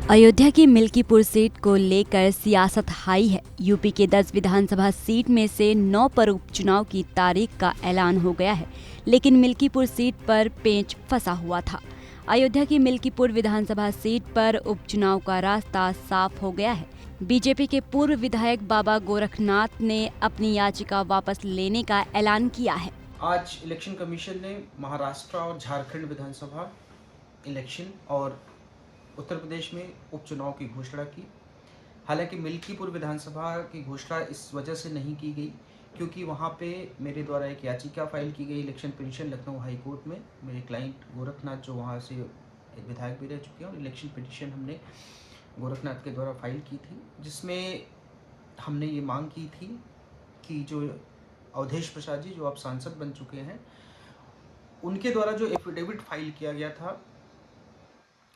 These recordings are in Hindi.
अयोध्या की मिल्कीपुर सीट को लेकर सियासत हाई है। यूपी के 10 विधानसभा सीट में से 9 पर उपचुनाव की तारीख का ऐलान हो गया है, लेकिन मिल्कीपुर सीट पर पेंच फंसा हुआ था। अयोध्या की मिल्कीपुर विधानसभा सीट पर उपचुनाव का रास्ता साफ हो गया है। बीजेपी के पूर्व विधायक बाबा गोरखनाथ ने अपनी याचिका वापस लेने का ऐलान किया है। आज इलेक्शन कमीशन ने महाराष्ट्र और झारखंड विधानसभा इलेक्शन और उत्तर प्रदेश में उपचुनाव की घोषणा की। हालांकि मिल्कीपुर विधानसभा की घोषणा इस वजह से नहीं की गई क्योंकि वहां पे मेरे द्वारा एक याचिका फाइल की गई election petition Lucknow high court में। मेरे क्लाइंट गोरखनाथ जो वहां से एक विधायक भी रह चुके हैं और इलेक्शन पिटीशन हमने गोरखनाथ के द्वारा फाइल की थी, जिसमें हमने ये मांग की थी कि जो अवधेश प्रसाद जी जो अब सांसद बन चुके हैं, उनके द्वारा जो एफिडेविट फाइल किया गया था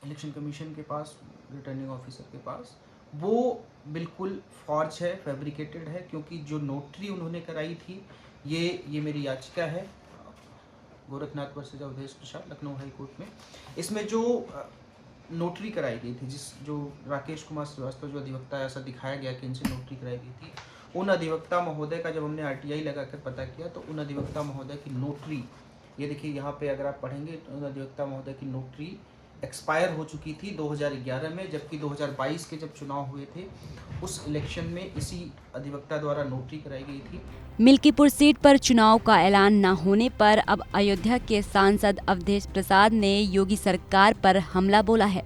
इलेक्शन कमीशन के पास, रिटर्निंग ऑफिसर के पास, वो बिल्कुल फॉर्ज है, फैब्रिकेटेड है। क्योंकि जो नोटरी उन्होंने कराई थी, ये मेरी याचिका है Gorakhnath versus Awadhesh Prasad Lucknow high court में। इसमें जो नोटरी कराई गई थी, जो राकेश कुमार श्रीवास्तव जो अधिवक्ता, ऐसा दिखाया गया कि इनसे नोटरी कराई गई थी, उन अधिवक्ता महोदय का जब हमने आरटीआई लगाकर पता किया तो उन अधिवक्ता महोदय की नोटरी, ये देखिए यहाँ पे अगर आप पढ़ेंगे तो उन अधिवक्ता महोदय की नोटरी एक्सपायर हो चुकी थी 2011 में, जबकि 2022 के जब चुनाव हुए थे उस इलेक्शन में इसी अधिवक्ता द्वारा नोटरी कराई गई थी। मिल्कीपुर सीट पर चुनाव का ऐलान न होने पर अब अयोध्या के सांसद अवधेश प्रसाद ने योगी सरकार पर हमला बोला है।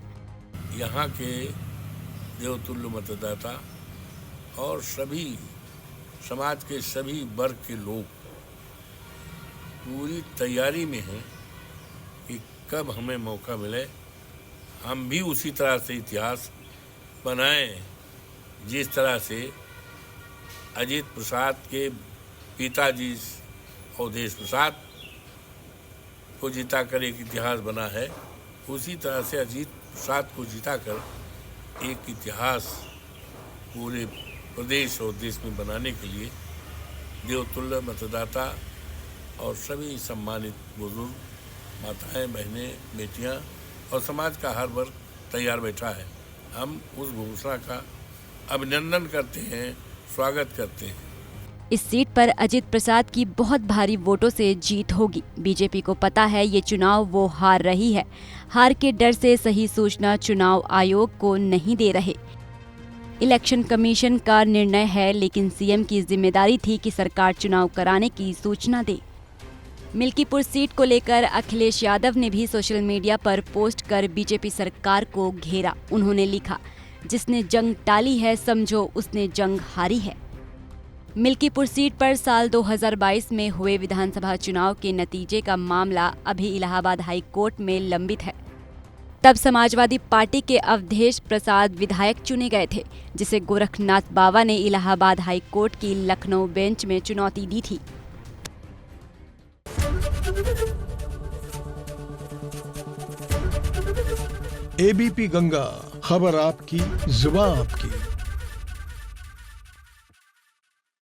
यहाँ के देवतुल्य मतदाता और सभी समाज के सभी वर्ग के लोग पूरी तैयारी में हैं कि कब हमें मौका मिले हम भी उसी तरह से इतिहास बनाएं जिस तरह से अजीत प्रसाद के पिताजी अवधेश प्रसाद को जिताकर एक इतिहास बना है। उसी तरह से अजीत प्रसाद को जिताकर एक इतिहास पूरे प्रदेश और देश में बनाने के लिए देवतुल्य मतदाता और सभी सम्मानित बुजुर्ग, माताएं, बहनें, बेटियां और समाज का हर वर्ग तैयार बैठा है। हम उस घोषणा का अभिनंदन करते हैं, स्वागत करते हैं। इस सीट पर अजित प्रसाद की बहुत भारी वोटों से जीत होगी। बीजेपी को पता है ये चुनाव वो हार रही है। हार के डर से सही सूचना चुनाव आयोग को नहीं दे रहे। इलेक्शन कमीशन का निर्णय है, लेकिन सीएम की जिम्मेदारी थी कि सरकार चुनाव कराने की सूचना दे। मिल्कीपुर सीट को लेकर अखिलेश यादव ने भी सोशल मीडिया पर पोस्ट कर बीजेपी सरकार को घेरा। उन्होंने लिखा, जिसने जंग टाली है समझो उसने जंग हारी है। मिल्कीपुर सीट पर साल 2022 में हुए विधानसभा चुनाव के नतीजे का मामला अभी इलाहाबाद हाई कोर्ट में लंबित है। तब समाजवादी पार्टी के अवधेश प्रसाद विधायक चुने गए थे, जिसे गोरखनाथ बाबा ने इलाहाबाद हाई कोर्ट की लखनऊ बेंच में चुनौती दी थी। एबीपी गंगा, खबर आपकी, जुबान आपकी।